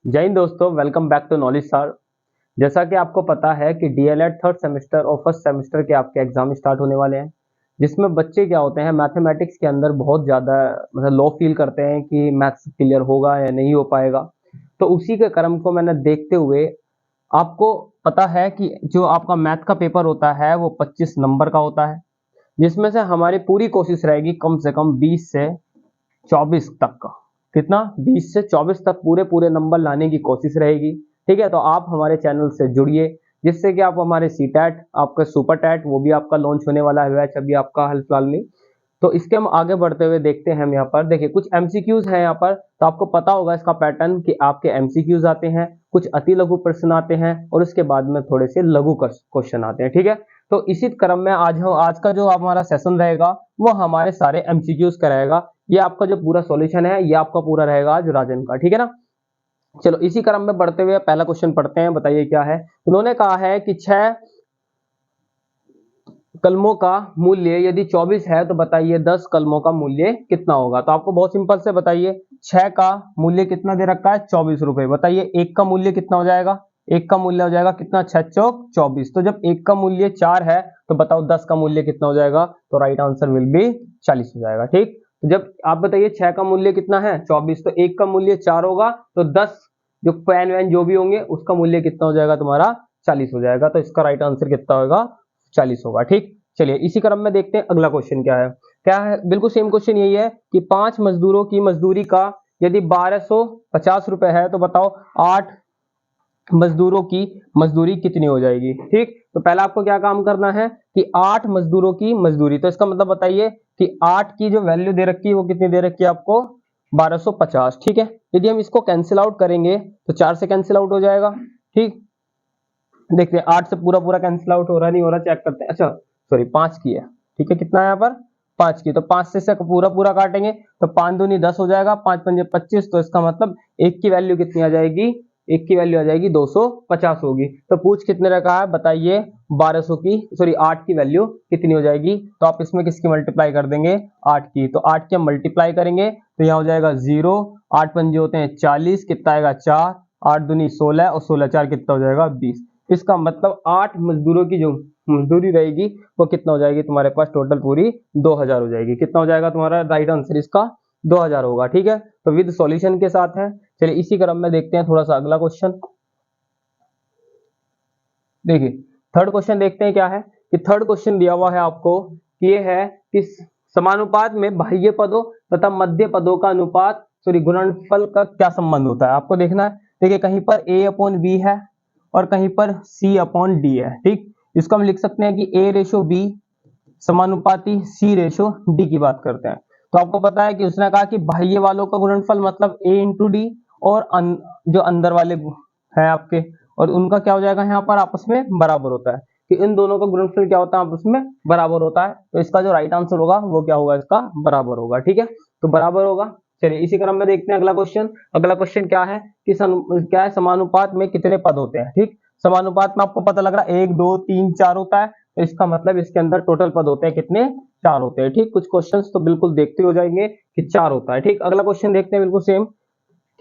जय हिंद दोस्तों, welcome back to knowledge sir. जैसा कि आपको पता है कि डीएलएड थर्ड सेमेस्टर और फर्स्ट सेमेस्टर के आपके एग्जाम स्टार्ट होने वाले हैं, जिसमें बच्चे क्या होते हैं मैथमेटिक्स के अंदर बहुत ज़्यादा मतलब लो फील करते हैं कि मैथ्स क्लियर होगा या नहीं हो पाएगा। तो उसी के क्रम को मैंने देखते हुए आपको पता है कि जो आपका मैथ का पेपर होता है वो 25 नंबर का होता है, जिसमें से हमारी पूरी कोशिश रहेगी कम से कम 20 से 24 तक का। कितना? 20 से 24 तक पूरे पूरे नंबर लाने की कोशिश रहेगी। ठीक है, तो आप हमारे चैनल से जुड़िए, जिससे कि आप हमारे सी टैट, आपका सुपर टैट, वो भी आपका लॉन्च होने वाला है बैच अभी आपका हाल फिलहाल में। तो इसके हम आगे बढ़ते हुए देखते हैं। हम यहाँ पर देखिए कुछ एमसीक्यूज हैं यहाँ पर, तो आपको पता होगा इसका पैटर्न कि आपके एमसीक्यूज आते हैं, कुछ अति लघु प्रश्न आते हैं और उसके बाद में थोड़े से लघु क्वेश्चन आते हैं। ठीक है, तो इसी क्रम में आज का जो हमारा सेशन रहेगा वो हमारे सारे एमसीक्यूज का रहेगा। ये आपका जो पूरा सॉल्यूशन है ये आपका पूरा रहेगा आज राजन का। ठीक है ना। चलो इसी क्रम में बढ़ते हुए पहला क्वेश्चन पढ़ते हैं। बताइए क्या है। उन्होंने कहा है कि 6 कलमों का मूल्य यदि 24 है तो बताइए 10 कलमों का मूल्य कितना होगा। तो आपको बहुत सिंपल से बताइए, 6 का मूल्य कितना दे रखा है 24 रुपए। बताइए एक का मूल्य कितना हो जाएगा। एक का मूल्य हो जाएगा कितना, 6 चौक 24। तो जब एक का मूल्य 4 है तो बताओ 10 का मूल्य कितना हो जाएगा। तो राइट आंसर विल बी 40 हो जाएगा। ठीक, तो जब आप बताइए 6 का मूल्य कितना है 24, तो एक का मूल्य 4 होगा तो 10 जो पेन वैन जो भी होंगे उसका मूल्य कितना हो जाएगा तुम्हारा 40 हो जाएगा। तो इसका राइट आंसर कितना होगा 40 होगा। ठीक, चलिए इसी क्रम में देखते हैं अगला क्वेश्चन क्या है। क्या है, बिल्कुल सेम क्वेश्चन यही है कि 5 मजदूरों की मजदूरी का यदि 1250 रुपए है तो बताओ 8 मजदूरों की मजदूरी कितनी हो जाएगी। ठीक, तो पहला आपको क्या काम करना है कि 8 मजदूरों की मजदूरी, तो इसका मतलब बताइए कि 8 की जो वैल्यू दे रखी है वो कितनी दे रखी है आपको 1250। ठीक है, यदि हम इसको कैंसिल आउट करेंगे तो 4 से कैंसिल आउट हो जाएगा। ठीक, देखते हैं 8 से पूरा पूरा कैंसिल आउट हो रहा नहीं हो रहा, चेक करते हैं। अच्छा सॉरी 5 की है। ठीक है, कितना है यहाँ पर 5 की, तो 5 से पूरा पूरा काटेंगे तो 5 दूनी 10 हो जाएगा, 5 पंजे 25। तो इसका मतलब एक की वैल्यू कितनी आ जाएगी, एक की वैल्यू आ जाएगी 250 होगी। तो पूछ कितने रखा है बताइए 1200 की, सॉरी 8 की वैल्यू कितनी हो जाएगी। तो आप इसमें किसकी मल्टीप्लाई कर देंगे 8 की, तो 8 की हम मल्टीप्लाई करेंगे तो यहाँ हो जाएगा 0, 8 पंजे होते हैं 40, कितना आएगा 4, 8 दूनी 16 और 16 4 कितना हो जाएगा 20। इसका मतलब 8 मजदूरों की जो मजदूरी रहेगी वो कितना हो जाएगी तुम्हारे पास टोटल पूरी 2000 हो जाएगी। कितना हो जाएगा तुम्हारा राइट आंसर इसका 2000 होगा। ठीक है, तो विद सॉल्यूशन के साथ है। चलिए इसी क्रम में देखते हैं थोड़ा सा अगला क्वेश्चन। देखिए थर्ड क्वेश्चन देखते हैं क्या है कि थर्ड क्वेश्चन दिया हुआ है आपको कि ये है कि समानुपात में बाह्य पदों तथा मध्य पदों का अनुपात सॉरी गुणनफल का क्या संबंध होता है आपको देखना है। देखिए कहीं पर a अपॉन बी है और कहीं पर c अपॉन डी है। ठीक, इसको हम लिख सकते हैं कि a रेशो b समानुपाती c रेशो d की बात करते हैं। तो आपको पता है कि उसने कहा कि बाह्य वालों का गुणनफल मतलब a इंटू डी और जो अंदर वाले हैं आपके, और उनका क्या हो जाएगा यहाँ पर आपस में बराबर होता है कि इन दोनों का गुणनफल क्या होता है आपस में बराबर होता है। तो इसका जो राइट आंसर होगा वो क्या होगा, इसका बराबर होगा। ठीक है, तो बराबर होगा। चलिए इसी क्रम में देखते हैं अगला क्वेश्चन। अगला क्वेश्चन क्या है कि क्या है समानुपात में कितने पद होते हैं। ठीक, समानुपात में आपको पता लग रहा है 1 2 3 4 होता है, तो इसका मतलब इसके अंदर टोटल पद होते हैं कितने, 4 होते हैं। ठीक, कुछ क्वेश्चंस तो बिल्कुल देखते हो जाएंगे कि 4 होता है। ठीक, अगला क्वेश्चन देखते हैं बिल्कुल सेम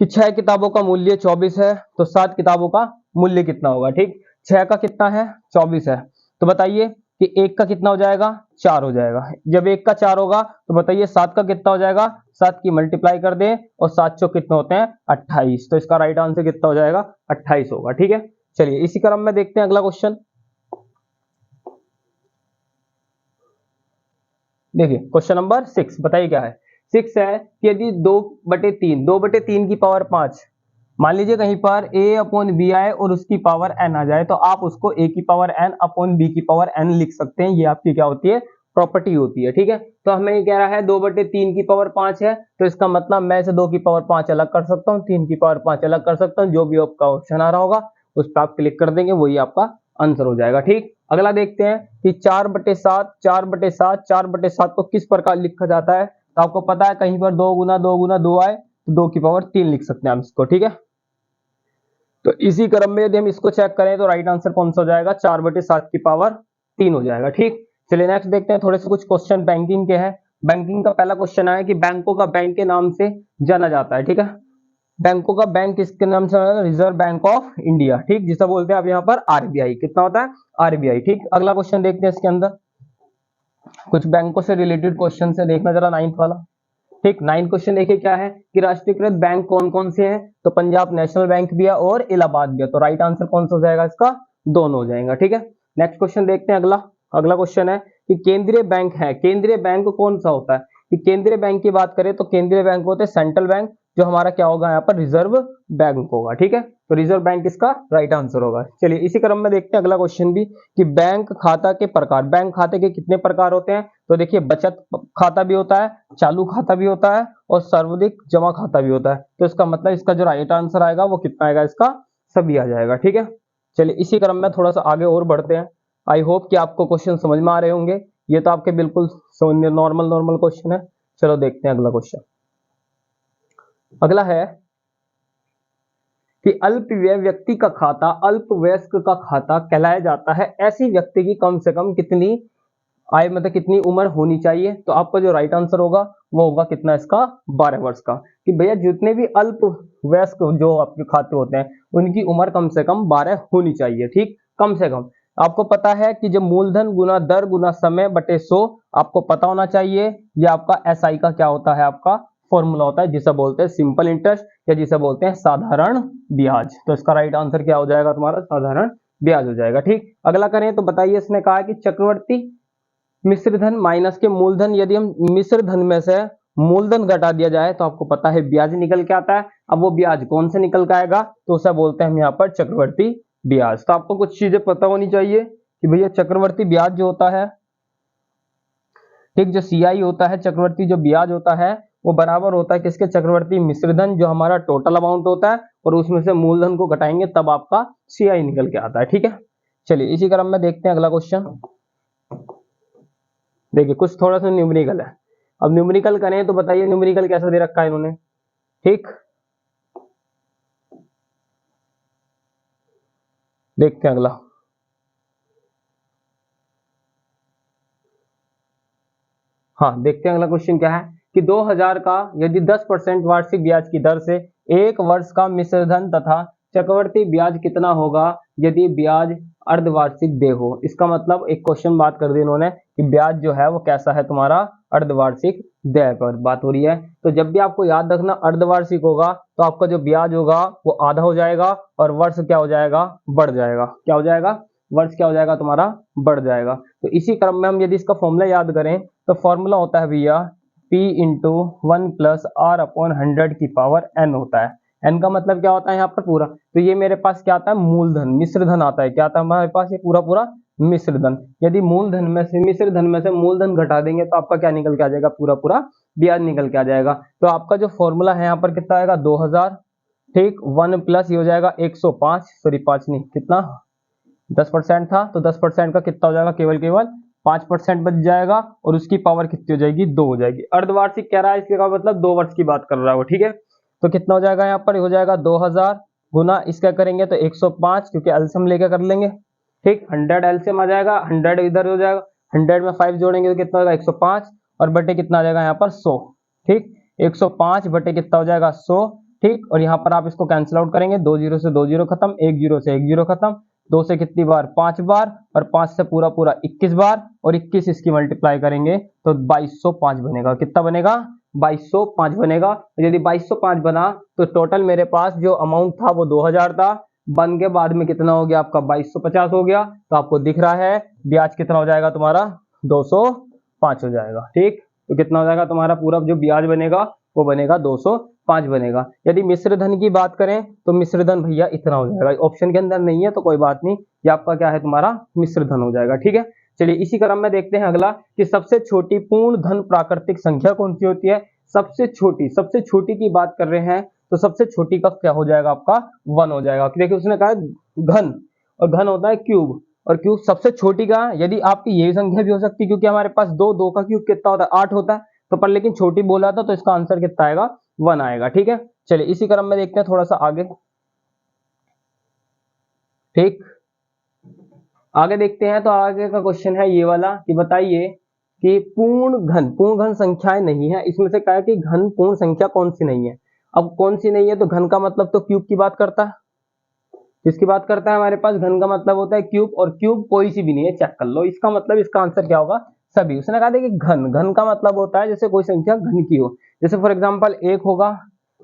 कि 6 किताबों का मूल्य 24 है तो 7 किताबों का मूल्य कितना होगा। ठीक, 6 का कितना है 24 है, तो बताइए कि एक का कितना हो जाएगा 4 हो जाएगा। जब एक का 4 होगा तो बताइए 7 का कितना हो जाएगा, 7 की मल्टीप्लाई कर दें और 7 चौक कितने होते हैं 28। तो इसका राइट आंसर कितना हो जाएगा 28 होगा। ठीक है, चलिए इसी क्रम में देखते हैं अगला क्वेश्चन। देखिए क्वेश्चन नंबर 6 बताइए क्या है। 6 है कि यदि 2/3 की पावर 5, मान लीजिए कहीं पर a अपॉन बी आए और उसकी पावर n आ जाए, तो आप उसको a की पावर n अपॉन b की पावर n लिख सकते हैं। ये आपकी क्या होती है, प्रॉपर्टी होती है। ठीक है, तो हमें ये कह रहा है 2/3 की पावर 5 है, तो इसका मतलब मैं इसे 2 की पावर 5 अलग कर सकता हूँ, 3 की पावर 5 अलग कर सकता हूँ। जो भी आपका ऑप्शन आ रहा होगा उस पर आप क्लिक कर देंगे, वही आपका आंसर हो जाएगा। ठीक, अगला देखते हैं कि 4/7 4/7 4/7 को किस प्रकार लिखा जाता है। तो आपको पता है कहीं पर 2 आए तो 2 की पावर 3 लिख सकते हैं हम इसको। ठीक है, तो इसी क्रम में यदि हम इसको चेक करें तो राइट आंसर कौन सा हो जाएगा 4/7 की पावर 3 हो जाएगा। ठीक, चलिए नेक्स्ट देखते हैं थोड़े से कुछ क्वेश्चन बैंकिंग के हैं। बैंकिंग का पहला क्वेश्चन आया कि बैंकों का बैंक के नाम से जाना जाता है। ठीक है, बैंकों का बैंक किसके नाम से होगा? रिजर्व बैंक ऑफ इंडिया, ठीक, जिसे बोलते हैं आप यहाँ पर आरबीआई। कितना होता है? आरबीआई, ठीक। अगला क्वेश्चन देखते हैं इसके अंदर, कुछ बैंकों से रिलेटेड क्वेश्चन से देखना जरा, 9th वाला, ठीक। 9th क्वेश्चन देखिए क्या है कि राष्ट्रीयकृत बैंक कौन कौन से हैं? तो पंजाब नेशनल बैंक भी है और इलाहाबाद भी है, तो राइट आंसर कौन सा हो जाएगा इसका? दोनों हो जाएगा, ठीक है। नेक्स्ट क्वेश्चन देखते हैं, अगला क्वेश्चन है कि केंद्रीय बैंक है, केंद्रीय बैंक कौन सा होता है? कि केंद्रीय बैंक की बात करें तो केंद्रीय बैंक होते हैं सेंट्रल बैंक, जो हमारा क्या होगा यहाँ पर? रिजर्व बैंक होगा, ठीक है। तो रिजर्व बैंक इसका राइट आंसर होगा। चलिए इसी क्रम में देखते हैं अगला क्वेश्चन भी कि बैंक खाता के प्रकार, बैंक खाते के कितने प्रकार होते हैं? तो देखिए बचत खाता भी होता है, चालू खाता भी होता है और सर्वाधिक जमा खाता भी होता है। तो इसका मतलब इसका जो राइट आंसर आएगा वो कितना आएगा? इसका सभी आ जाएगा, ठीक है। चलिए इसी क्रम में थोड़ा सा आगे और बढ़ते हैं। आई होप कि आपको क्वेश्चन समझ में आ रहे होंगे, ये तो आपके बिल्कुल नॉर्मल क्वेश्चन है। चलो देखते हैं अगला क्वेश्चन। अगला है कि अल्पव्यय व्यक्ति का खाता अल्पवयस्क का खाता कहलाया जाता है, ऐसी व्यक्ति की कम से कम कितनी आय, मतलब कितनी उम्र होनी चाहिए? तो आपका जो राइट आंसर होगा वो होगा कितना? इसका 12 वर्ष का। कि भैया जितने भी अल्पवयस्क जो आपके खाते होते हैं उनकी उम्र कम से कम 12 होनी चाहिए, ठीक, कम से कम। आपको पता है कि जब मूलधन गुना दर गुना समय बटे 100 आपको पता होना चाहिए। ये आपका एसआई का क्या होता है? आपका फॉर्मूला होता है, जिसे बोलते हैं सिंपल इंटरेस्ट या जिसे बोलते हैं साधारण ब्याज। तो इसका राइट आंसर क्या हो जाएगा तुम्हारा? साधारण ब्याज हो जाएगा, ठीक। अगला करें तो बताइए, इसने कहा कि चक्रवर्ती मिश्र धन माइनस के मूलधन, यदि हम मिश्र धन में से मूलधन घटा दिया जाए तो आपको पता है ब्याज निकल के आता है। अब वो ब्याज कौन से निकल के आएगा? तो उसे बोलते हैं हम यहाँ पर चक्रवर्ती ब्याज। तो आपको कुछ चीजें पता होनी चाहिए कि भैया चक्रवर्ती ब्याज जो होता है, ठीक, जो सीआई होता है, चक्रवर्ती जो ब्याज होता है वो बराबर होता है किसके? चक्रवर्ती मिश्रधन, जो हमारा टोटल अमाउंट होता है और उसमें से मूलधन को घटाएंगे तब आपका सीआई निकल के आता है, ठीक है। चलिए इसी क्रम में देखते हैं अगला क्वेश्चन। देखिए कुछ थोड़ा सा न्यूमेरिकल है। अब न्यूमेरिकल करें तो बताइए न्यूमेरिकल कैसा दे रखा है इन्होंने, ठीक। देखते हैं अगला। हाँ देखते हैं अगला क्वेश्चन क्या है कि 2000 का यदि 10% वार्षिक ब्याज की दर से एक वर्ष का मिश्रधन तथा चक्रवर्ती ब्याज कितना होगा यदि ब्याज अर्धवार्षिक दे हो? इसका मतलब एक क्वेश्चन बात कर दी इन्होंने कि ब्याज जो है वो कैसा है तुम्हारा? अर्धवार्षिक दे पर बात हो रही है। तो जब भी आपको याद रखना अर्धवार्षिक होगा तो आपका जो ब्याज होगा वो आधा हो जाएगा और वर्ष क्या हो जाएगा? बढ़ जाएगा। क्या हो जाएगा? वर्ष क्या हो जाएगा तुम्हारा? बढ़ जाएगा। तो इसी क्रम में हम यदि इसका फॉर्मूला याद करें तो फॉर्मूला होता है भैया P into 1 plus R upon 100 की पावर n होता है। n का मतलब क्या होता है यहाँ पर? पूरा। तो ये मेरे पास क्या आता है? मूलधन, मिश्रधन आता है। क्या आता है हमारे पास? ये पूरा पूरा मिश्रधन। यदि मूलधन में से मिश्रधन में से मूलधन घटा देंगे तो आपका क्या निकल के आ जाएगा? पूरा पूरा ब्याज निकल के आ जाएगा। तो आपका जो फॉर्मूला है यहाँ पर कितना आएगा? 2000, ठीक, 1 प्लस ये हो जाएगा 105, सॉरी 5 नहीं, कितना? 10% था तो 10% का कितना हो जाएगा? केवल 5% बच जाएगा और उसकी पावर कितनी हो जाएगी? 2 हो जाएगी। अर्धवार्षिक कह रहा है, इसके का मतलब 2 वर्ष की बात कर रहा है वो, ठीक है। तो कितना हो जाएगा यहाँ पर? हो जाएगा 2000 गुना इसका करेंगे तो 105, क्योंकि एलसीएम लेकर कर लेंगे, ठीक। 100 एलसीएम आ जाएगा, 100 इधर हो जाएगा, 100 में 5 जोड़ेंगे तो कितना होगा? 105 और बटे कितना आ जाएगा यहाँ पर? 100, ठीक। 105 बटे कितना हो जाएगा? 100, ठीक। और यहाँ पर आप इसको कैंसिल आउट करेंगे, 2 जीरो से 2 जीरो खत्म, 1 जीरो से 1 जीरो खत्म, 2 से कितनी बार? 5 बार, और 5 से पूरा पूरा 21 बार, और 21 इसकी मल्टीप्लाई करेंगे तो 2205 बनेगा। कितना बनेगा? 2205 बनेगा। यदि 2205 बना तो टोटल मेरे पास जो अमाउंट था वो 2000 था, बन के बाद में कितना हो गया आपका? 2250 हो गया। तो आपको दिख रहा है ब्याज कितना हो जाएगा तुम्हारा? 205 हो जाएगा, ठीक। तो कितना हो जाएगा तुम्हारा? पूरा जो ब्याज बनेगा वो बनेगा 205 बनेगा। यदि मिश्रधन की बात करें तो मिश्रधन भैया इतना हो जाएगा। ऑप्शन के अंदर नहीं है तो कोई बात नहीं, ये आपका क्या है? तुम्हारा मिश्रधन हो जाएगा, ठीक है। चलिए इसी क्रम में देखते हैं अगला कि सबसे छोटी पूर्ण धन प्राकृतिक संख्या कौन सी होती है? सबसे छोटी की बात कर रहे हैं तो सबसे छोटी का क्या हो जाएगा? आपका 1 हो जाएगा। देखिए उसने कहा घन, और घन होता है क्यूब, और क्यूब सबसे छोटी का, यदि आपकी यही संख्या भी हो सकती है क्योंकि हमारे पास 2 का क्यूब कितना होता है? 8 होता है। तो पर लेकिन छोटी बोला था तो इसका आंसर कितना आएगा? 1 आएगा, ठीक है। चलिए इसी क्रम में देखते हैं थोड़ा सा आगे, ठीक। आगे देखते हैं तो आगे का क्वेश्चन है ये वाला कि बताइए कि पूर्ण घन संख्याएं नहीं है, इसमें से क्या है कि घन पूर्ण संख्या कौन सी नहीं है? अब कौन सी नहीं है, तो घन का मतलब तो क्यूब की बात करता है। किसकी बात करता है, हमारे पास घन का मतलब होता है क्यूब, और क्यूब कोई सी भी नहीं है, चेक कर लो। इसका मतलब इसका आंसर क्या होगा, सभी। उसने कहा था कि घन, घन का मतलब होता है जैसे कोई संख्या घन की हो, जैसे फॉर एग्जांपल 1 होगा,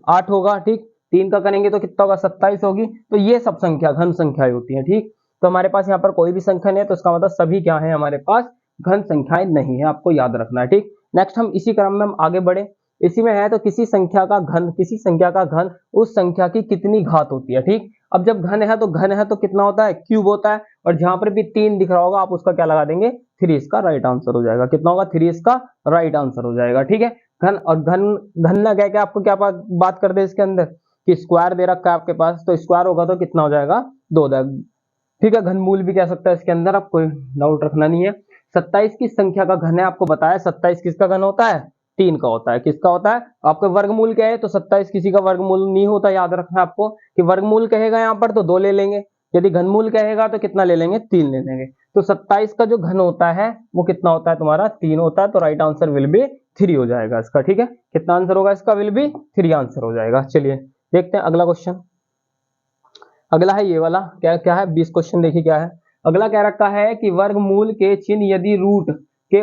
8 होगा, ठीक, 3 का करेंगे तो कितना होगा, 27 होगी। तो ये सब संख्या घन संख्याएं होती है, ठीक। तो हमारे पास यहाँ पर कोई भी संख्या नहीं है, तो इसका मतलब सभी क्या है, हमारे पास घन संख्याएं नहीं है, आपको याद रखना है, ठीक। नेक्स्ट हम इसी क्रम में हम आगे बढ़े। इसी में है तो किसी संख्या का घन, किसी संख्या का घन उस संख्या की कितनी घात होती है, ठीक। अब जब घन है तो घन है तो कितना होता है, क्यूब होता है। और जहां पर भी 3 दिख रहा होगा आप उसका क्या लगा देंगे, 3, इसका राइट आंसर हो जाएगा। कितना होगा, 3 इसका राइट आंसर हो जाएगा, ठीक है। घन और घन, घन ना कह के आपको क्या बात कर दे इसके अंदर कि स्क्वायर दे रखा है आपके पास, तो स्क्वायर होगा तो कितना हो जाएगा, 2 ठीक है। घनमूल भी कह सकता है इसके अंदर, आप कोई डाउट रखना नहीं है। 27 की संख्या का घन है, आपको बताया 27 किसका घन होता है, 3 का होता है। किसका होता है, आपका वर्गमूल क्या है, तो 27 किसी का वर्गमूल नहीं होता, याद रखना आपको कि वर्गमूल कहेगा यहाँ पर तो 2 ले लेंगे, यदि घनमूल कहेगा तो कितना ले लेंगे, 3 ले लेंगे। तो 27 का जो घन होता है वो कितना होता है तुम्हारा, 3 होता है। तो राइट आंसर विल बी 3 हो जाएगा इसका, ठीक है। कितना आंसर होगा इसका, विल बी 3 आंसर हो जाएगा। चलिए देखते हैं अगला क्वेश्चन। अगला है ये वाला, क्या क्या है, 20 क्वेश्चन देखिए क्या है। अगला कह रखा है कि वर्गमूल के चिन्ह यदि रूट के,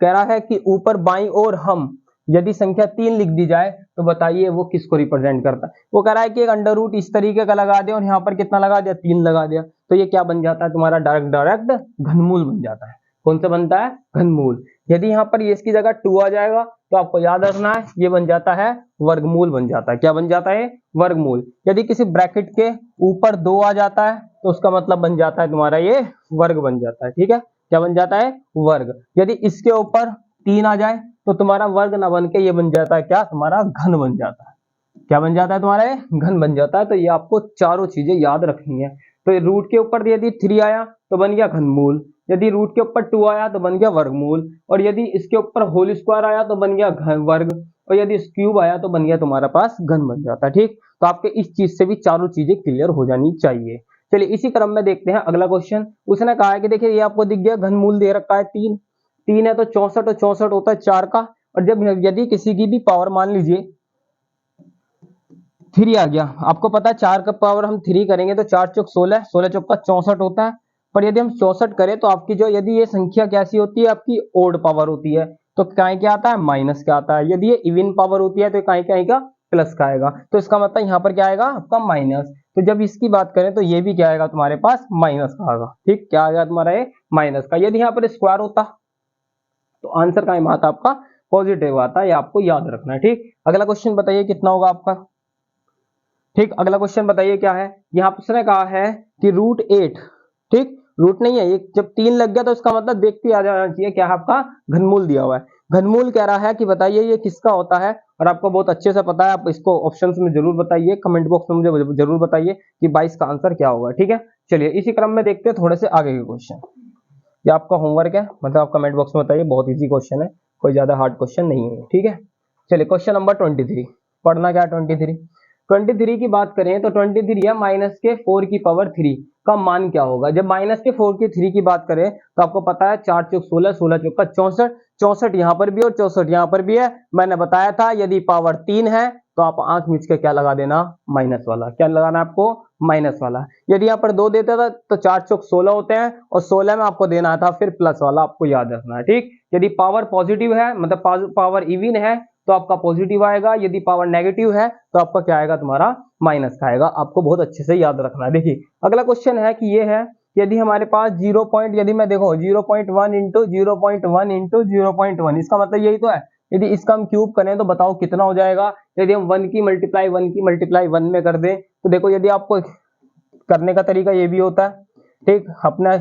कह रहा है कि ऊपर बाईं ओर हम यदि संख्या 3 लिख दी जाए तो बताइए वो किसको रिप्रेजेंट करता है। वो कह रहा है कि एक अंडर रूट इस तरीके का लगा दिया और यहाँ पर कितना लगा दिया, 3 लगा दिया, तो ये क्या बन जाता है तुम्हारा, डायरेक्ट डायरेक्ट घनमूल बन जाता है। कौन सा बनता है, घनमूल। यदि यहाँ पर ये इसकी जगह 2 आ जाएगा तो आपको याद रखना है ये बन जाता है वर्गमूल बन जाता है। क्या बन जाता है, वर्गमूल। यदि किसी ब्रैकेट के ऊपर 2 आ जाता है तो उसका मतलब बन जाता है तुम्हारा ये वर्ग बन जाता है, ठीक है। क्या बन जाता है, वर्ग। यदि इसके ऊपर 3 आ जाए तो तुम्हारा वर्ग ना बन के ये बन जाता है क्या, तुम्हारा घन बन जाता है। क्या बन जाता है तुम्हारा, ये घन बन जाता है। तो ये आपको चारों चीजें याद रखनी है। तो ये रूट के ऊपर यदि 3 आया तो बन गया घनमूल, यदि रूट के ऊपर 2 आया तो बन गया वर्गमूल, और यदि इसके ऊपर होल स्क्वायर आया तो बन गया घन वर्ग, और यदि क्यूब आया तो बन गया तुम्हारा पास घन बन जाता है, ठीक। तो आपके इस चीज से भी चारों चीजें क्लियर हो जानी चाहिए। चलिए इसी क्रम में देखते हैं अगला क्वेश्चन। उसने कहा है कि देखिए ये आपको दिख गया घनमूल दे रखा है 3, 3 है तो 64, और 64 होता है 4 का। और जब यदि किसी की भी पावर मान लीजिए 3 आ गया, आपको पता है 4 का पावर हम 3 करेंगे तो 4 चौक 16, 16 चौक का 64 होता है। पर यदि हम 64 करें तो आपकी जो, यदि ये संख्या कैसी होती है, आपकी ओड पावर होती है तो काय क्या आता है, माइनस क्या आता है। यदि ये इवन पावर होती है तो काय क्या आएगा, प्लस का आएगा। तो इसका मतलब यहाँ पर क्या आएगा आपका माइनस। तो जब इसकी बात करें तो ये भी क्या आएगा तुम्हारे पास, माइनस का आएगा, ठीक। क्या आएगा तुम्हारा, ये माइनस का। यदि यहाँ पर स्क्वायर होता तो आंसर का आता आपका पॉजिटिव आता है, ये आपको याद रखना है, ठीक। अगला क्वेश्चन बताइए कितना होगा आपका, ठीक। अगला क्वेश्चन बताइए क्या है। यहाँ पर उसने कहा है कि √8, ठीक, रूट नहीं है ये, जब 3 लग गया तो इसका मतलब देखते आ जाना चाहिए क्या है, आपका घनमूल दिया हुआ है। घनमूल कह रहा है कि बताइए ये किसका होता है, और आपको बहुत अच्छे से पता है, आप इसको ऑप्शंस में जरूर बताइए, कमेंट बॉक्स में मुझे जरूर बताइए कि 22 का आंसर क्या होगा, ठीक है। चलिए इसी क्रम में देखते हैं थोड़े से आगे के क्वेश्चन। ये आपका होमवर्क है, मतलब आप कमेंट बॉक्स में बताइए, बहुत इजी क्वेश्चन है, कोई ज्यादा हार्ड क्वेश्चन नहीं है, ठीक है। चलिए क्वेश्चन नंबर 23, पढ़ना क्या है 23 की बात करें तो 23 है -4 का मान क्या होगा। जब -4 की बात करें तो आपको पता है 4 चौक 16, 16 चौक का 64, 64 यहाँ पर भी और 64 यहाँ पर भी है। मैंने बताया था यदि पावर 3 है तो आप आंख मीच के क्या लगा देना, माइनस वाला। क्या लगाना आपको, माइनस वाला। यदि यहाँ पर 2 देता था तो 4 चौक 16 होते हैं, और 16 में आपको देना था फिर प्लस वाला, आपको याद रखना है, ठीक। यदि पावर पॉजिटिव है, मतलब पावर इवन है तो आपका पॉजिटिव आएगा, यदि पावर नेगेटिव है तो आपका क्या आएगा, तुम्हारा माइनस का आएगा। आपको बहुत अच्छे से याद रखना है। देखिए अगला क्वेश्चन है कि ये है, यदि हमारे पास 0 पॉइंट, यदि मैं देखो 0.1 इंटू 0.1 इंटू 0.1, इसका मतलब यही तो है। यदि इसका हम क्यूब करें तो बताओ कितना हो जाएगा। यदि हम 1 की मल्टीप्लाई 1 में कर दें तो देखो, यदि आपको करने का तरीका ये भी होता है, ठीक। अपना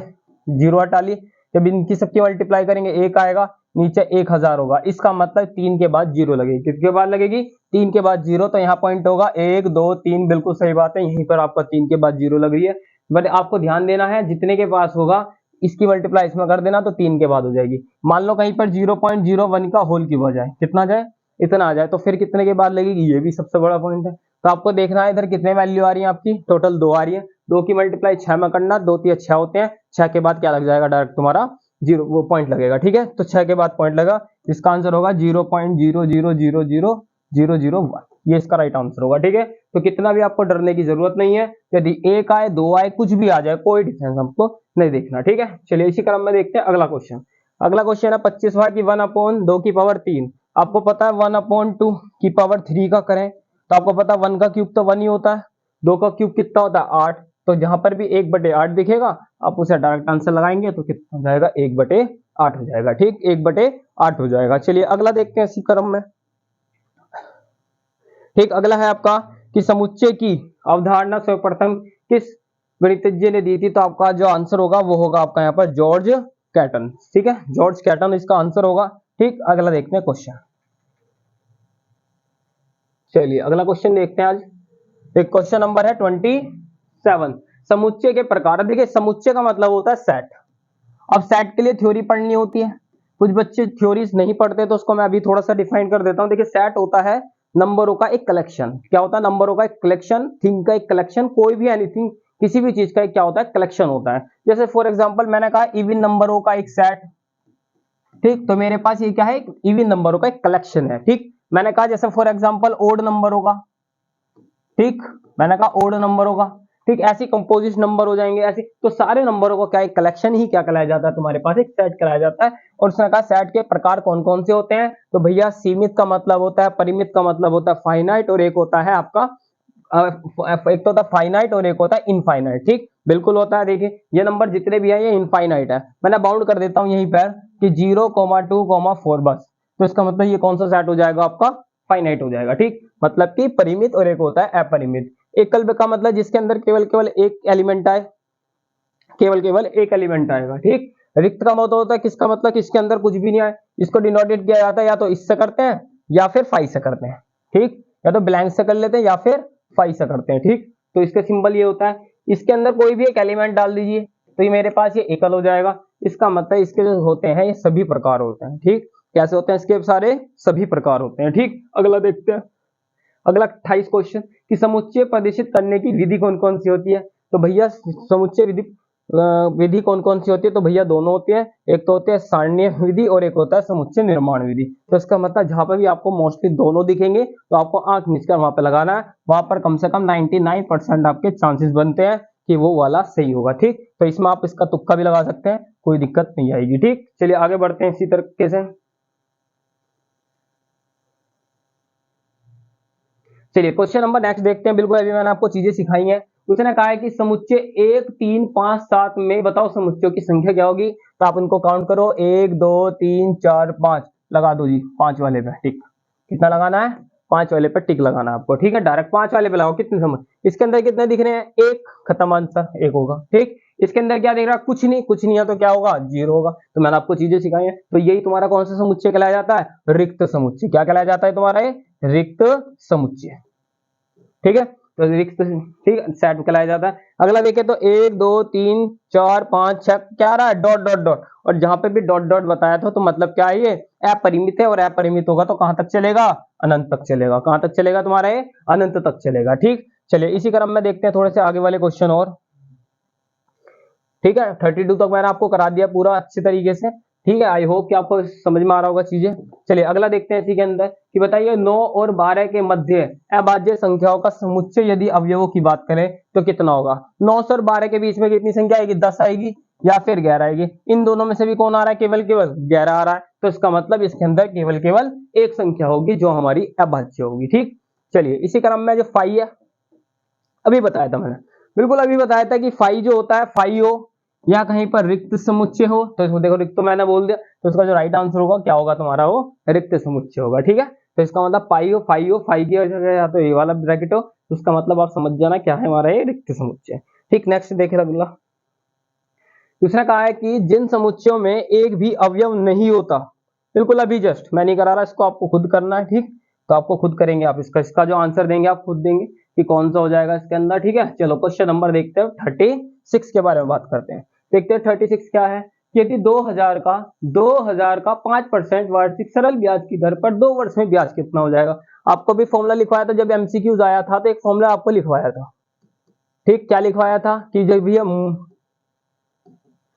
0 हटा ली, जब इनकी सबकी मल्टीप्लाई करेंगे 1 आएगा, नीचे 1000 होगा। इसका मतलब 3 के बाद 0 लगेगी। किसके बाद लगेगी, 3 के बाद 0। तो यहाँ पॉइंट होगा 1 2 3, बिल्कुल सही बात है, यहीं पर आपका 3 के बाद 0 लग रही है। बट आपको ध्यान देना है जितने के पास होगा इसकी मल्टीप्लाई इसमें कर देना तो 3 के बाद हो जाएगी। मान लो कहीं पर 0.01 का होल क्यूब आ जाए, कितना जाए, इतना आ जाए, तो फिर कितने के बाद लगेगी, ये भी सबसे बड़ा पॉइंट है। तो आपको देखना है इधर कितने वैल्यू आ रही है आपकी, टोटल 2 आ रही है। 2 की मल्टीप्लाई 6 में करना, 2 3 6 होते हैं, 6 के बाद क्या लग जाएगा, डायरेक्ट तुम्हारा 0 वो पॉइंट लगेगा, ठीक है। तो 6 के बाद पॉइंट लगा, इसका आंसर होगा 0.00000001। ये इसका राइट आंसर होगा। ठीक है, तो कितना भी आपको डरने की जरूरत नहीं है, यदि 1 आए 2 आए कुछ भी आ जाए कोई डिफरेंस हमको नहीं देखना। ठीक है, चलिए इसी क्रम में देखते हैं अगला क्वेश्चन। अगला क्वेश्चन है 25वां की 1/2 की पावर 3। आपको पता है 1/2 की पावर 3 का करें तो आपको पता है 1 का क्यूब तो 1 ही होता है, 2 का क्यूब कितना होता है 8। तो जहां पर भी 1/8 दिखेगा आप उसे डायरेक्ट आंसर लगाएंगे तो कितना हो जाएगा 1/8 हो जाएगा। ठीक, 1/8 हो जाएगा। चलिए अगला देखते हैं इसी क्रम में। ठीक, अगला है आपका कि समुच्चय की अवधारणा सर्वप्रथम किस गणितज्ञ ने दी थी। तो आपका जो आंसर होगा वो होगा आपका यहाँ पर जॉर्ज कैटन। ठीक है, जॉर्ज कैटन इसका आंसर होगा। ठीक, अगला देखते हैं क्वेश्चन। चलिए अगला क्वेश्चन देखते हैं आज। एक क्वेश्चन नंबर है 27। समुच्चय के प्रकार। देखिए समुच्चय का मतलब होता है सेट। अब सेट के लिए थ्योरी पढ़नी होती है, कुछ बच्चे थ्योरीज नहीं पढ़ते तो उसको मैं अभी थोड़ा सा डिफाइन कर देता हूं। देखिए सेट होता है नंबरों का एक कलेक्शन। क्या होता है? नंबरों का एक कलेक्शन, थिंग का एक कलेक्शन, कोई भी एनीथिंग किसी भी चीज का एक क्या होता है कलेक्शन होता है। जैसे फॉर एग्जांपल मैंने कहा इवन नंबरों का एक सेट। ठीक, तो मेरे पास ये क्या है इवन नंबरों का एक कलेक्शन है। ठीक, मैंने कहा जैसे फॉर एग्जांपल ओड नंबरों का। ठीक, मैंने कहा ओड नंबर होगा। ठीक, ऐसी कंपोजिट नंबर हो जाएंगे ऐसे। तो सारे नंबरों को क्या एक कलेक्शन ही क्या कहलाया जाता है, तुम्हारे पास एक सेट कहलाया जाता है। और उसने कहा सेट के प्रकार कौन कौन से होते हैं। तो भैया सीमित का मतलब होता है, परिमित का मतलब होता है फाइनाइट, और एक होता है आपका एक तो होता है फाइनाइट और एक होता है इनफाइनाइट। ठीक, बिल्कुल होता है। देखिए ये नंबर जितने भी है ये इनफाइनाइट है। मैंने बाउंड कर देता हूं यहीं पर कि 0,2,4 बस। तो इसका मतलब ये कौन सा सेट हो जाएगा आपका फाइनाइट हो जाएगा। ठीक, मतलब कि परिमित और एक होता है अपरिमित। एकल का मतलब जिसके अंदर केवल केवल एक एलिमेंट आए, केवल केवल एक एलिमेंट आएगा। ठीक, रिक्त का मतलब होता है किसका मतलब किसके अंदर कुछ भी नहीं आए। इसको डिनोटेड किया जाता है या तो इससे करते हैं या फिर फाइव से करते हैं। ठीक, या तो ब्लैंक से कर लेते हैं या फिर फाइव से करते हैं। ठीक, तो इसका सिंबल ये होता है इसके अंदर कोई भी एक एलिमेंट डाल दीजिए तो ये मेरे पास ये एकल हो जाएगा। इसका मतलब इसके जो होते हैं ये सभी प्रकार होते हैं। ठीक, कैसे होते हैं इसके सारे सभी प्रकार होते हैं। ठीक, अगला देखते हैं। अगला 28 क्वेश्चन कि समुच्चय प्रदर्शित करने की विधि कौन कौन सी होती है। तो भैया समुच्चय विधि कौन कौन सी होती है। तो भैया दोनों होती है, एक तो होती है सारणी विधि और एक होता है समुच्चय निर्माण विधि। तो इसका मतलब जहां पर भी आपको मोस्टली दोनों दिखेंगे तो आपको आंख मिचकर वहां पे लगाना है। वहां पर कम से कम 99% आपके चांसेस बनते हैं कि वो वाला सही होगा। ठीक, तो इसमें आप इसका तुक्का भी लगा सकते हैं, कोई दिक्कत नहीं आएगी। ठीक, चलिए आगे बढ़ते हैं इसी तरीके से। चलिए क्वेश्चन नंबर नेक्स्ट देखते हैं। बिल्कुल अभी मैंने आपको चीजें सिखाई हैं। उसने कहा है कि समुच्चय 1, 3, 5, 7 में बताओ समुच्चयों की संख्या क्या होगी। तो आप उनको काउंट करो 1, 2, 3, 4, 5 लगा दो जी। 5 वाले पे टिक। कितना लगाना है? 5 वाले पे टिक लगाना है आपको। ठीक है, डायरेक्ट 5 वाले पे लगाओ। कितने समझ इसके अंदर कितने दिख रहे हैं? एक, खत्म आंसर, एक होगा। ठीक, इसके अंदर क्या दिख रहा है? कुछ नहीं, कुछ नहीं है तो क्या होगा? 0 होगा। तो मैंने आपको चीजें सिखाई हैं। तो यही तुम्हारा कौन सा समुच्चय कहलाया जाता है? रिक्त समुच्चय। क्या कहलाया जाता है तुम्हारा ये? रिक्त समुच्चय। ठीक है, तो रिक्त ठीक सेट कहलाया जाता है। अगला देखें तो 1, 2, 3, 4, 5, 6 क्या रहा है? Dot dot dot. और जहां पे भी डॉट डॉट बताया था तो मतलब क्या है? ये अपरिमित है, और अपरिमित होगा तो कहां तक चलेगा? अनंत तक चलेगा। कहां तक चलेगा तुम्हारा ये? अनंत तक चलेगा। ठीक, चलिए इसी क्रम में देखते हैं थोड़े से आगे वाले क्वेश्चन और। ठीक है, 32 तक मैंने आपको करा दिया पूरा अच्छे तरीके से। ठीक है, आई होप कि आपको समझ में आ रहा होगा चीजें। चलिए अगला देखते हैं इसी के अंदर कि बताइए 9 और 12 के मध्य अभाज्य संख्याओं का समुच्चय यदि अवयवों की बात करें तो कितना होगा। 9 और 12 के बीच में कितनी संख्या आएगी? 10 आएगी या फिर 11 आएगी। इन दोनों में से भी कौन आ रहा है? केवल केवल 11 आ रहा है। तो इसका मतलब इसके अंदर केवल केवल एक संख्या होगी जो हमारी अभाज्य होगी। ठीक, चलिए इसी क्रम में जो फाई है अभी बताया था मैंने, बिल्कुल अभी बताया था कि फाई जो होता है फाई हो या कहीं पर रिक्त समुच्चय हो। तो इसको देखो रिक्त तो मैंने बोल दिया, तो इसका जो राइट आंसर होगा क्या होगा तुम्हारा? वो रिक्त समुच्चय होगा। ठीक है, तो इसका मतलब पाई हो, फाई हो, फाई की वजह या तो ये वाला ब्रैकेट हो, तो उसका मतलब आप समझ जाना क्या है हमारा ये रिक्त समुच्चय। ठीक, नेक्स्ट देखे अगला। दूसरा कहा है कि जिन समुच्चयों में एक भी अवयव नहीं होता। बिल्कुल अभी जस्ट मैं नहीं करा रहा, इसको आपको खुद करना है। ठीक, तो आपको खुद करेंगे आप इसका जो आंसर देंगे आप खुद देंगे कि कौन सा हो जाएगा इसके अंदर। ठीक है, चलो क्वेश्चन नंबर देखते हैं 36 के बारे में बात करते हैं। देखते हैं 36 क्या है। यदि 2000 का 5% वार्षिक सरल ब्याज की दर पर 2 वर्ष में ब्याज कितना हो जाएगा। आपको भी फॉर्मूला लिखवाया था जब एमसीक्यूज आया था, तो एक फॉर्मूला आपको लिखवाया था। ठीक, क्या लिखवाया था कि जब भी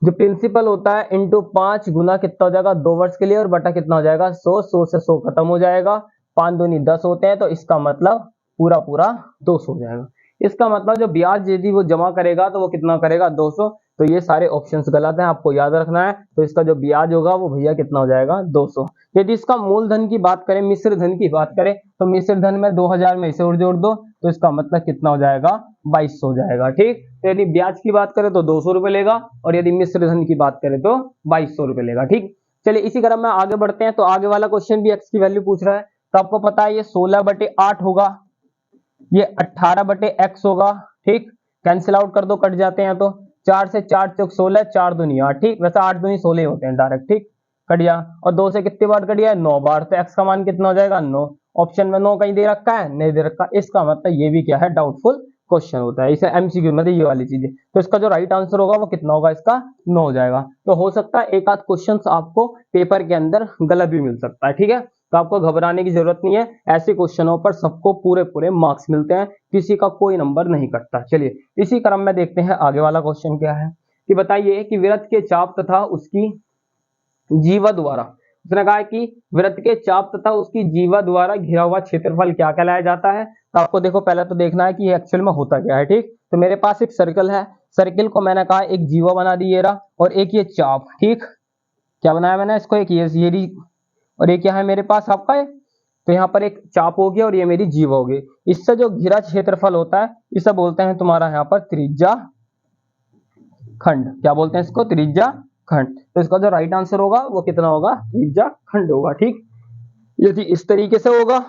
जो प्रिंसिपल होता है इंटू 5 गुना कितना हो जाएगा 2 वर्ष के लिए, और बटा कितना हो जाएगा 100, 100 से 100 खत्म हो जाएगा। 5 दूनी 10 होते हैं, तो इसका मतलब पूरा पूरा 200 हो जाएगा। इसका मतलब जो ब्याज यदि वो जमा करेगा तो वो कितना करेगा 200। तो ये सारे ऑप्शंस गलत हैं, आपको याद रखना है। तो इसका जो ब्याज होगा वो भैया कितना हो जाएगा 200। यदि इसका मूलधन की बात करें, मिश्र धन की बात करें, तो मिश्र धन में 2000 में इसे और जोड़ दो, तो इसका मतलब कितना हो जाएगा 2200 हो जाएगा। ठीक, तो यदि ब्याज की बात करें तो 200 रुपए लेगा, और यदि मिश्र धन की बात करें तो 2200 रुपए लेगा। ठीक, चलिए इसी क्रम में आगे बढ़ते हैं। तो आगे वाला क्वेश्चन भी एक्स की वैल्यू पूछ रहा है। तो आपको पता है ये 16/8 होगा, ये 18/x होगा। ठीक, कैंसिल आउट कर दो, कट जाते हैं। तो 4 से 4 चौक 16, 4 दूनी 8। ठीक, वैसे 8 दूनी 16 होते हैं डायरेक्ट। ठीक, कट गया। और 2 से कितनी बार कट गया 9 बार, तो x का मान कितना हो जाएगा 9। ऑप्शन में 9 कहीं दे रखा है, नहीं दे रखा। इसका मतलब ये भी क्या है डाउटफुल क्वेश्चन होता है, इसे एमसीक्यू मतलब ये वाली चीजें। तो इसका जो राइट आंसर होगा वो कितना होगा, इसका 9 हो जाएगा। तो हो सकता है एक आध क्वेश्चन आपको पेपर के अंदर गलत भी मिल सकता है। ठीक है, तो आपको घबराने की जरूरत नहीं है, ऐसे क्वेश्चनों पर सबको पूरे पूरे मार्क्स मिलते हैं, किसी का कोई नंबर नहीं कटता। चलिए इसी क्रम में देखते हैं आगे वाला क्वेश्चन क्या है। कि बताइए कि वृत्त के चाप तथा उसकी जीवा द्वारा, उसने कहा है कि वृत्त के चाप तथा उसकी जीवा द्वारा घिरा हुआ क्षेत्रफल क्या कहलाया जाता है। तो आपको देखो पहले तो देखना है कि ये एक्चुअल में होता क्या है। ठीक, तो मेरे पास एक सर्कल है, सर्किल को मैंने कहा एक जीवा बना दी ये रहा, और एक ये चाप। ठीक, क्या बनाया मैंने इसको, एक ये और ये क्या है मेरे पास आपका है। तो यहाँ पर एक चाप हो गया और ये मेरी जीवा हो गई। इससे जो घिरा क्षेत्रफल होता है इसे बोलते हैं तुम्हारा यहाँ पर त्रिज्या खंड। क्या बोलते हैं इसको, त्रिज्या खंड। तो इसका जो राइट आंसर होगा वो कितना होगा, त्रिज्या खंड होगा। ठीक, यदि इस तरीके से होगा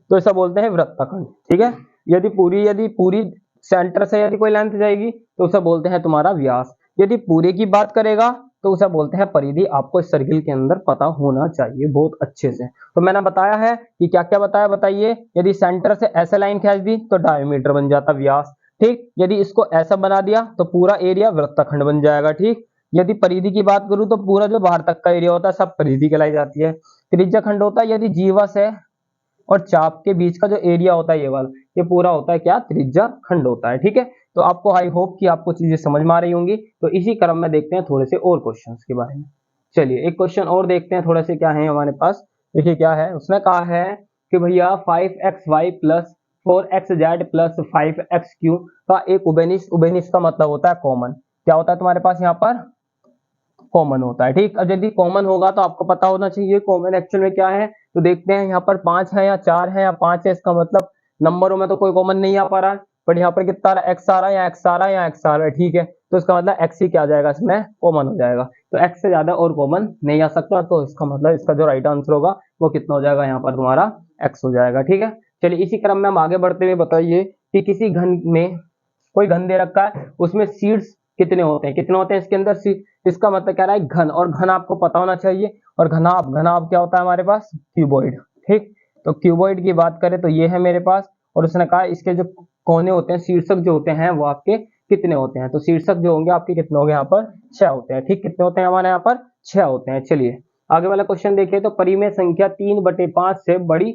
तो ऐसा बोलते हैं वृत्तखंड। ठीक है, यदि पूरी सेंटर से यदि कोई लेंथ जाएगी तो उसे बोलते हैं तुम्हारा व्यास। यदि पूरे की बात करेगा तो उसे बोलते हैं परिधि। आपको इस सर्किल के अंदर पता होना चाहिए बहुत अच्छे से। तो मैंने बताया है कि क्या क्या बताया, बताइए। यदि सेंटर से ऐसे लाइन खींच दी तो डायमीटर बन जाता व्यास। ठीक, यदि इसको ऐसा बना दिया तो पूरा एरिया वृत्तखंड बन जाएगा। ठीक, यदि परिधि की बात करूं तो पूरा जो बाहर तक का एरिया होता है सब परिधि कहलाई जाती है। त्रिज्या खंड होता है यदि जीवा से और चाप के बीच का जो एरिया होता है ये वाला, ये पूरा होता है क्या, त्रिज्या खंड होता है। ठीक है, तो आपको आई होप कि आपको चीजें समझ में आ रही होंगी। तो इसी क्रम में देखते हैं थोड़े से और क्वेश्चंस के बारे में। चलिए एक क्वेश्चन और देखते हैं थोड़े से क्या है हमारे पास। देखिए क्या है, उसने कहा है कि भैया 5xy plus 4xz plus 5xq का एक उबेनिस, उबेनिस का मतलब होता है कॉमन। क्या होता है तुम्हारे पास यहाँ पर, कॉमन होता है। ठीक, अब यदि कॉमन होगा तो आपको पता होना चाहिए कॉमन एक्चुअल में क्या है। तो देखते हैं यहाँ पर 5 है या 4 है या 5 है, इसका मतलब नंबरों में तो कोई कॉमन नहीं आ पा रहा है, बट यहाँ पर कितना आ रहा है, एक्स आ रहा है या एक्स आ रहा है या एक्स आ रहा है। ठीक है, तो इसका मतलब एक्स ही क्या आ जाएगा, इसमें कॉमन हो जाएगा। तो एक्स से ज्यादा और कॉमन नहीं आ सकता, तो इसका मतलब इसका जो राइट आंसर होगा वो कितना हो जाएगा, यहाँ पर तुम्हारा एक्स हो जाएगा। ठीक है, चलिए इसी क्रम में हम आगे बढ़ते हुए बताइए कि किसी घन में कोई घन दे रखा है, उसमें सीड्स कितने होते हैं, कितने होते हैं इसके अंदर सीड। इसका मतलब क्या रहा है घन, और घन आपको पता होना चाहिए। और घनाभ, घनाभ क्या होता है हमारे पास, क्यूबॉइड। ठीक, तो क्यूबॉइड की बात करें तो ये है मेरे पास, और उसने कहा इसके जो कोने होते हैं, शीर्षक जो होते हैं वो आपके कितने होते हैं। तो शीर्षक जो होंगे आपके कितने होंगे, यहाँ पर 6 होते हैं। ठीक, कितने होते हैं हमारे यहाँ पर 6 होते हैं। चलिए आगे वाला क्वेश्चन देखिए। तो परिमेय संख्या 3/5 से बड़ी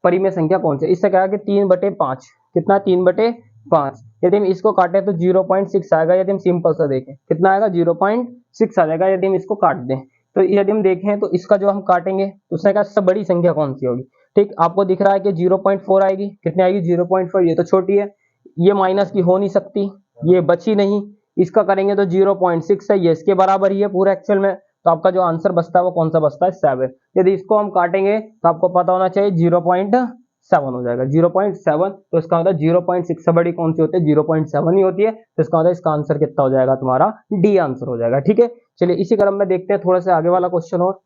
परिमेय संख्या कौन सी। इससे क्या है कि 3/5 कितना, 3/5। यदि हम इसको काटे तो 0.6 आएगा। यदि हम सिंपल सा देखें कितना आएगा, 0.6 आ जाएगा यदि हम इसको काट दें। तो यदि हम देखें तो इसका जो हम काटेंगे तो उसने कहा सबसे बड़ी संख्या कौन सी होगी। ठीक, आपको दिख रहा है कि 0.4 आएगी। कितनी आएगी, 0.4। ये तो छोटी है, ये माइनस की हो नहीं सकती, ये बची नहीं। इसका करेंगे तो 0.6 है, ये इसके बराबर ही है पूरा एक्चुअल में। तो आपका जो आंसर बचता है वो कौन सा बचता है, 7। यदि इसको हम काटेंगे तो आपको पता होना चाहिए 0.7 हो जाएगा, 0.7। तो इसका मतलब 0.6 से बड़ी कौन सी होती है, 0.7 ही होती है। तो इसका मतलब इसका आंसर कितना हो जाएगा, तुम्हारा डी आंसर हो जाएगा। ठीक है, चलिए इसी क्रम में देखते हैं थोड़ा सा आगे वाला क्वेश्चन और।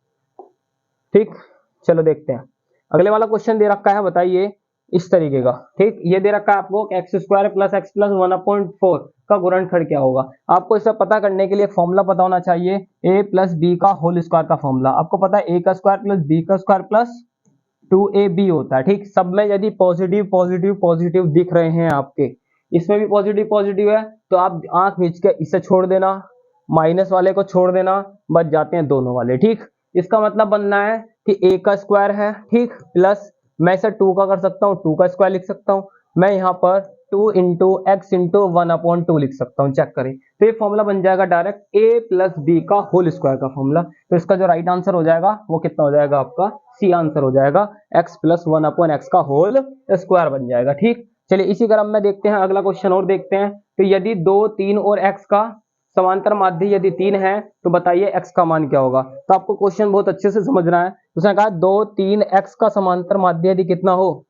ठीक, चलो देखते हैं अगले वाला क्वेश्चन दे रखा है, बताइए इस तरीके का। ठीक, ये दे रखा है आपको x² प्लस x प्लस 1/4 का गुणनखंड क्या होगा। आपको इसे पता करने के लिए फॉर्मूला पता होना चाहिए, a प्लस बी का होल स्क्वायर का फॉर्मूला। आपको पता है a का स्क्वायर प्लस b का स्क्वायर प्लस 2ab होता है। ठीक, सब में यदि पॉजिटिव पॉजिटिव पॉजिटिव दिख रहे हैं आपके, इसमें भी पॉजिटिव पॉजिटिव है, तो आप आंख मीच के इसे छोड़ देना, माइनस वाले को छोड़ देना, बच जाते हैं दोनों वाले। ठीक, इसका मतलब बनना है कि a का स्क्वायर है, ठीक, प्लस मैं इसे 2 का कर सकता हूँ, 2 का स्क्वायर लिख सकता हूँ। मैं यहाँ पर 2 इंटू एक्स इंटू 1/2 लिख सकता हूँ, चेक करें। तो ये फॉर्मूला बन जाएगा डायरेक्ट a प्लस बी का होल स्क्वायर का फॉर्मूला। तो इसका जो राइट आंसर हो जाएगा वो कितना हो जाएगा आपका, सी आंसर हो जाएगा, x प्लस 1/x का होल स्क्वायर बन जाएगा। ठीक, चलिए इसी क्रम में देखते हैं अगला क्वेश्चन और देखते हैं। तो यदि 2, 3 और x का समांतर माध्य यदि 3 है तो बताइए x का मान क्या होगा। तो आपको क्वेश्चन बहुत अच्छे से समझना है। उसने कहा 2, 3 x का समांतर माध्य यदि कितना हो,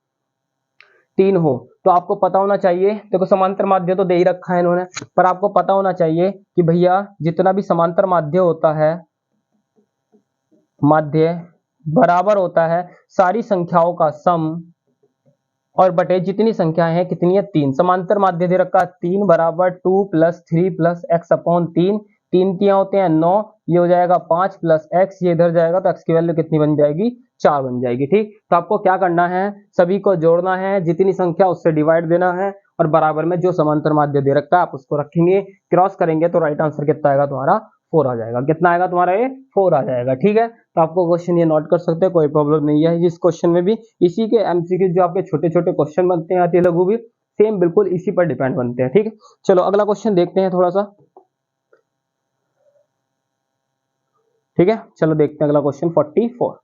3 हो, तो आपको पता होना चाहिए, देखो समांतर माध्य तो दे ही रखा है इन्होंने, पर आपको पता होना चाहिए कि भैया जितना भी समांतर माध्य होता है, माध्य बराबर होता है सारी संख्याओं का सम और बटे जितनी संख्याएं हैं कितनी है, 3। समांतर माध्य दे रखा 3 बराबर 2 प्लस 3 प्लस एक्स अपॉन 3, 3 तियां होते हैं 9, ये हो जाएगा 5 प्लस एक्स, ये इधर जाएगा तो एक्स की वैल्यू कितनी बन जाएगी, 4 बन जाएगी। ठीक, तो आपको क्या करना है, सभी को जोड़ना है, जितनी संख्या उससे डिवाइड देना है और बराबर में जो समांतर माध्य दे रखा है आप उसको रखेंगे, क्रॉस करेंगे तो राइट आंसर कितना आएगा तुम्हारा, 4 आ जाएगा। कितना आएगा तुम्हारा, ये 4 आ जाएगा। ठीक है, तो आपको क्वेश्चन ये नोट कर सकते हैं, कोई प्रॉब्लम नहीं है। इस क्वेश्चन में भी इसी के एमसीक्यू जो आपके छोटे छोटे क्वेश्चन बनते हैं अति लघु भी सेम बिल्कुल इसी पर डिपेंड बनते हैं। ठीक है, चलो अगला क्वेश्चन देखते हैं थोड़ा सा। ठीक है, चलो देखते हैं अगला क्वेश्चन 44।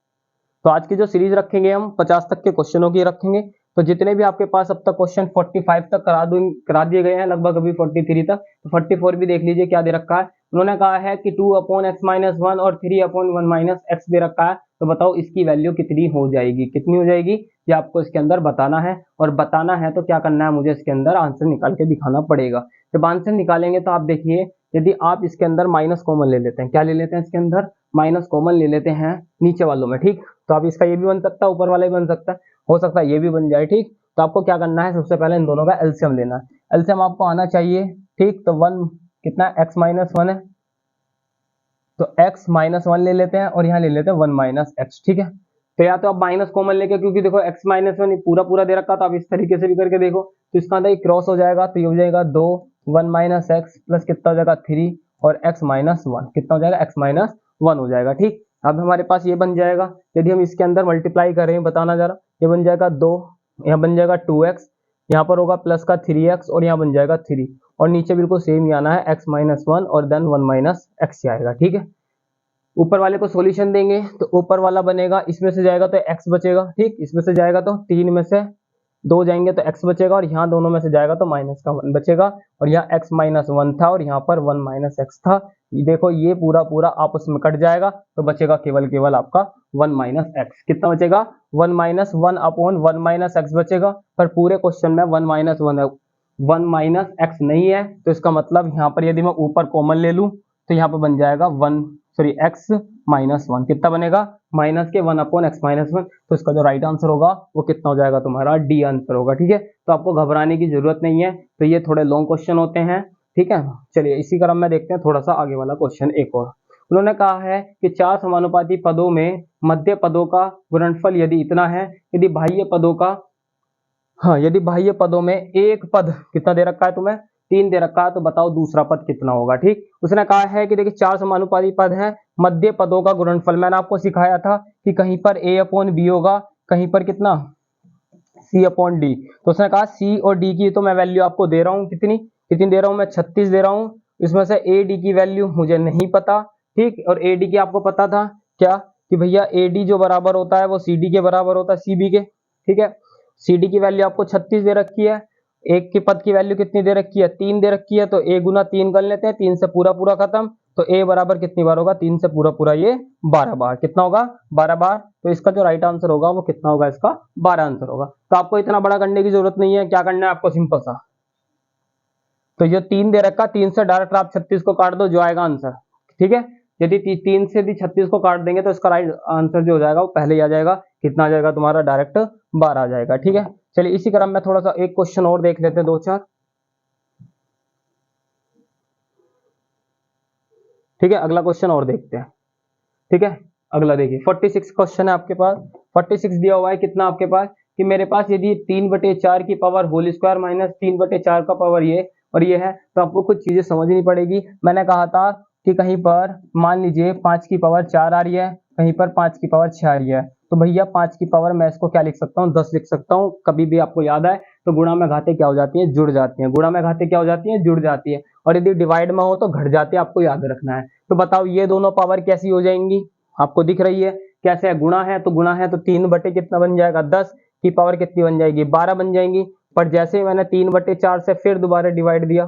तो आज की जो सीरीज रखेंगे हम 50 तक के क्वेश्चनों की रखेंगे। तो जितने भी आपके पास अब तक क्वेश्चन 45 तक करा दिए गए हैं लगभग, अभी 43 तक, तो 44 भी देख लीजिए क्या दे रखा है। उन्होंने कहा है कि 2/x-1 और 3/1 - x दे रखा है। तो बताओ इसकी वैल्यू कितनी हो जाएगी, कितनी हो जाएगी, ये आपको इसके अंदर बताना है। और बताना है तो क्या करना है, मुझे इसके अंदर आंसर निकाल के दिखाना पड़ेगा। जब आंसर निकालेंगे तो आप देखिए, यदि आप इसके अंदर माइनस कॉमन ले लेते हैं, क्या ले लेते हैं इसके अंदर, माइनस कॉमन ले लेते हैं नीचे वालों में। ठीक, तो आप इसका ये भी बन सकता है, ऊपर वाला भी बन सकता है, हो सकता है ये भी बन जाए। ठीक, तो आपको क्या करना है, सबसे पहले इन दोनों का एलसीएम लेना है। एलसीएम आपको आना चाहिए। ठीक, तो 1 कितना, x-1 है, तो x-1 ले लेते हैं और यहाँ ले लेते हैं 1 - x। ठीक है, तो या तो आप माइनस कॉमन लेके, क्योंकि देखो x-1 पूरा पूरा दे रखा, तो आप इस तरीके से भी करके देखो, तो इसका अंदर क्रॉस हो जाएगा, तो ये हो जाएगा 2 1 - x प्लस कितना हो जाएगा 3 और x-1 कितना हो जाएगा, x-1 हो जाएगा। ठीक, अब हमारे पास ये बन जाएगा, यदि हम इसके अंदर मल्टीप्लाई करें, बताना जरा, ये बन जाएगा 2, यहाँ बन जाएगा 2x, यहाँ पर होगा प्लस का 3x और यहाँ बन जाएगा 3, और नीचे बिल्कुल सेम ही आना है x-1 और देन 1 - x आएगा। ठीक है, ऊपर वाले को सॉल्यूशन देंगे तो ऊपर वाला बनेगा, इसमें से जाएगा तो x बचेगा। ठीक, इसमें से जाएगा तो 3 में से 2 जाएंगे तो x बचेगा, और यहाँ दोनों में से जाएगा तो माइनस का 1 बचेगा, और यहाँ x-1 था और यहाँ पर 1 - x था। देखो ये पूरा पूरा आपस में कट जाएगा, तो बचेगा केवल केवल आपका 1 - x। कितना बचेगा, 1-1/1 - x बचेगा। पर पूरे क्वेश्चन में 1 - x नहीं है, तो इसका मतलब यहाँ पर यदि मैं ऊपर कॉमन ले लूं तो यहाँ पर बन जाएगा x-1, कितना बनेगा, माइनस के 1/x-1। तो इसका जो राइट आंसर होगा वो कितना हो जाएगा, तुम्हारा डी आंसर होगा। ठीक है, तो आपको घबराने की जरूरत नहीं है, तो ये थोड़े लॉन्ग क्वेश्चन होते हैं। ठीक है, चलिए इसी क्रम में देखते हैं थोड़ा सा आगे वाला क्वेश्चन एक और। उन्होंने कहा है कि 4 समानुपाती पदों में मध्य पदों का गुणनफल यदि इतना है, यदि बाह्य पदों का, हाँ यदि बाह्य पदों में एक पद कितना दे रखा है तुम्हें, 3 दे रखा है, तो बताओ दूसरा पद कितना होगा। ठीक, उसने कहा है कि देखिए 4 समानुपाती पद है, मध्य पदों का गुणनफल मैंने आपको सिखाया था कि कहीं पर a/b होगा, कहीं पर कितना c/d। तो उसने कहा c और d की तो मैं वैल्यू आपको दे रहा हूँ, कितनी कितनी दे रहा हूँ मैं, 36 दे रहा हूँ। इसमें से ad की वैल्यू मुझे नहीं पता। ठीक, और ad की आपको पता था क्या, कि भैया ad जो बराबर होता है वो cd के बराबर होता है, cb के। ठीक है, cd की वैल्यू आपको 36 दे रखी है, एक के पद की वैल्यू कितनी दे रखी है, 3 दे रखी है, तो a गुना 3 कर लेते हैं, 3 से पूरा पूरा खत्म, तो a बराबर कितनी बार होगा, 3 से पूरा पूरा ये 12 बार, कितना होगा 12 बार। तो इसका जो राइट आंसर होगा वो कितना होगा, इसका 12 आंसर होगा। तो आपको इतना बड़ा करने की जरूरत नहीं है, क्या करना है आपको, सिंपल सा, तो जो 3 दे रखा 3 से डायरेक्ट आप 36 को काट दो, जो आएगा आंसर। ठीक है, यदि 3 से भी 36 को काट देंगे तो इसका राइट आंसर जो हो जाएगा वो पहले ही आ जाएगा, कितना आ जाएगा तुम्हारा, डायरेक्ट 12 आ जाएगा। ठीक है, चलिए इसी क्रम में थोड़ा सा एक क्वेश्चन और देख लेते हैं, 2-4। ठीक है, अगला क्वेश्चन और देखते हैं। ठीक है, अगला देखिए 46 क्वेश्चन है आपके पास। 46 दिया हुआ है कितना आपके पास, कि मेरे पास यदि 3/4 की पावर होल स्क्वायर माइनस 3/4 का पावर ये और ये है, तो आपको कुछ चीजें समझनी पड़ेगी। मैंने कहा था कि कहीं पर मान लीजिए 5 की पावर 4 आ रही है, कहीं पर 5 की पावर 6 आ रही है, तो भैया 5 की पावर मैं इसको क्या लिख सकता हूँ, 10 लिख सकता हूँ, कभी भी आपको याद आए तो गुणा में घातें क्या हो जाती हैं, जुड़ जाती हैं। गुणा में घातें क्या हो जाती हैं, जुड़ जाती है। और यदि डिवाइड में हो तो घट जाती है, आपको याद रखना है। तो बताओ ये दोनों पावर कैसी हो जाएंगी, आपको दिख रही है कैसे है, गुणा है तो 3 कितना बन जाएगा 10 की पावर कितनी बन जाएगी 12 बन जाएंगी। पर जैसे ही मैंने 3/4 से फिर दोबारा डिवाइड दिया,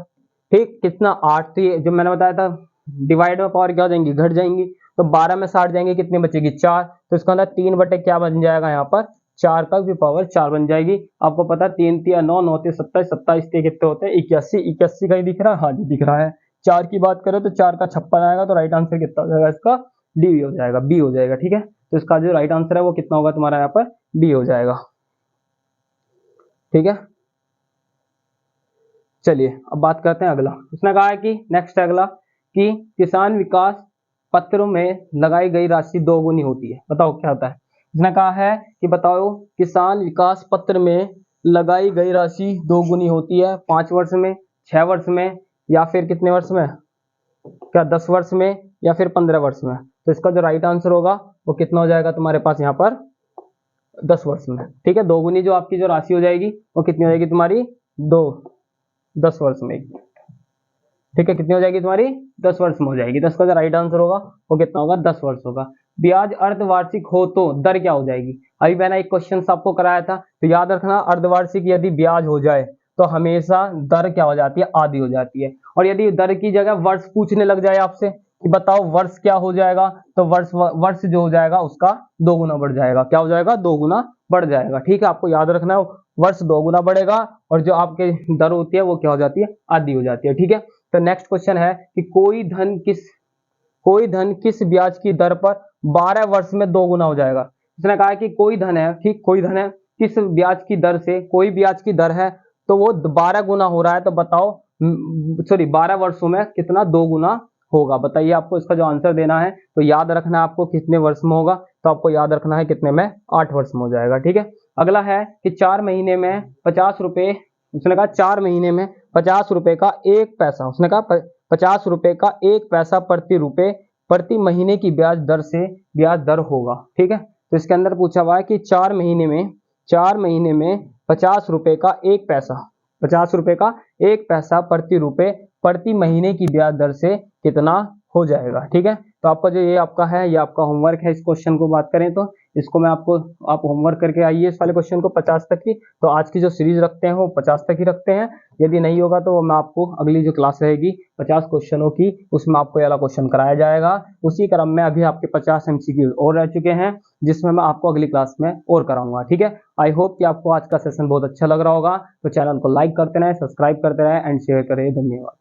ठीक, कितना 8, तो ये जो मैंने बताया था डिवाइड में पावर क्या हो जाएंगी, घट जाएंगी। तो 12 में 60 जाएंगे, कितनी बचेगी 4, तो इसका अंदर 3 क्या बन जाएगा यहाँ पर 4 का भी पावर 4 बन जाएगी। आपको पता है 3 3 9 9 27 27 कितने होते हैं 81, 81 कहीं दिख रहा है, हाँ जी दिख रहा है। 4 की बात करें तो 4 का 56 आएगा, तो राइट आंसर कितना हो जाएगा इसका, डी हो जाएगा, बी हो जाएगा। ठीक है, तो इसका जो राइट आंसर है वो कितना होगा तुम्हारा यहाँ पर, बी हो जाएगा। ठीक है, चलिए अब बात करते हैं अगला। उसने कहा है कि नेक्स्ट है अगला कि किसान विकास पत्र में लगाई गई राशि दोगुनी होती है। बताओ क्या होता है। इसने कहा है कि बताओ किसान विकास पत्र में लगाई गई राशि दोगुनी होती है 5 वर्ष में, 6 वर्ष में, या फिर कितने वर्ष में, क्या 10 वर्ष में, या फिर 15 वर्ष में। तो इसका जो राइट आंसर होगा वो कितना हो जाएगा तुम्हारे पास यहाँ पर 10 वर्ष में। ठीक है, दोगुनी जो आपकी जो राशि हो जाएगी वो कितनी हो जाएगी तुम्हारी 10 वर्ष में। ठीक है, कितनी हो जाएगी तुम्हारी 10 वर्ष में हो जाएगी। 10 का जो राइट आंसर होगा वो कितना होगा 10 वर्ष होगा। ब्याज अर्धवार्षिक हो तो दर क्या हो जाएगी। अभी मैंने एक क्वेश्चन आपको कराया था, तो याद रखना अर्धवार्षिक यदि ब्याज हो जाए तो हमेशा दर क्या हो जाती है, आधी हो जाती है। और यदि दर की जगह वर्ष पूछने लग जाए आपसे कि बताओ वर्ष क्या हो जाएगा, तो वर्ष जो हो जाएगा उसका 2 गुना बढ़ जाएगा। क्या हो जाएगा, 2 गुना बढ़ जाएगा। ठीक है, आपको याद रखना है वर्ष 2 गुना बढ़ेगा और जो आपके दर होती है वो क्या हो जाती है, आधी हो जाती है। ठीक है, तो नेक्स्ट क्वेश्चन है कि कोई धन किस ब्याज की दर पर 12 वर्ष में 2 गुना हो जाएगा। इसने कहा है कि कोई धन है, ठीक, कोई धन है किस ब्याज की दर से, कोई ब्याज की दर है तो वो 12 गुना हो रहा है। तो बताओ 12 वर्षों में कितना 2 गुना होगा। बताइए आपको इसका जो आंसर देना है, तो याद रखना है आपको कितने वर्ष में होगा, तो आपको याद रखना है कितने में, 8 वर्ष में हो जाएगा। ठीक है, अगला है कि 4 महीने में 50 रुपए, उसने कहा 4 महीने में 50 रुपए का 1 पैसा, उसने कहा 50 रुपए का 1 पैसा प्रति महीने की ब्याज दर होगा। ठीक है, तो इसके अंदर पूछा हुआ है कि 4 महीने में 50 रुपए का 1 पैसा, 50 रुपए का 1 पैसा प्रति महीने की ब्याज दर से कितना हो जाएगा। ठीक है, तो आपका जो ये आपका है, ये आपका होमवर्क है। इस क्वेश्चन को बात करें तो इसको मैं आप होमवर्क करके आइए इस वाले क्वेश्चन को 50 तक की। तो आज की जो सीरीज रखते हैं वो 50 तक ही रखते हैं। यदि नहीं होगा तो मैं आपको अगली जो क्लास रहेगी 50 क्वेश्चनों की, उसमें आपको ये वाला क्वेश्चन कराया जाएगा। उसी क्रम में अभी आपके 50 MCQ और रह चुके हैं, जिसमें मैं आपको अगली क्लास में और कराऊंगा। ठीक है, आई होप कि आपको आज का सेशन बहुत अच्छा लग रहा होगा। तो चैनल को लाइक करते रहें, सब्सक्राइब करते रहें एंड शेयर करें। धन्यवाद।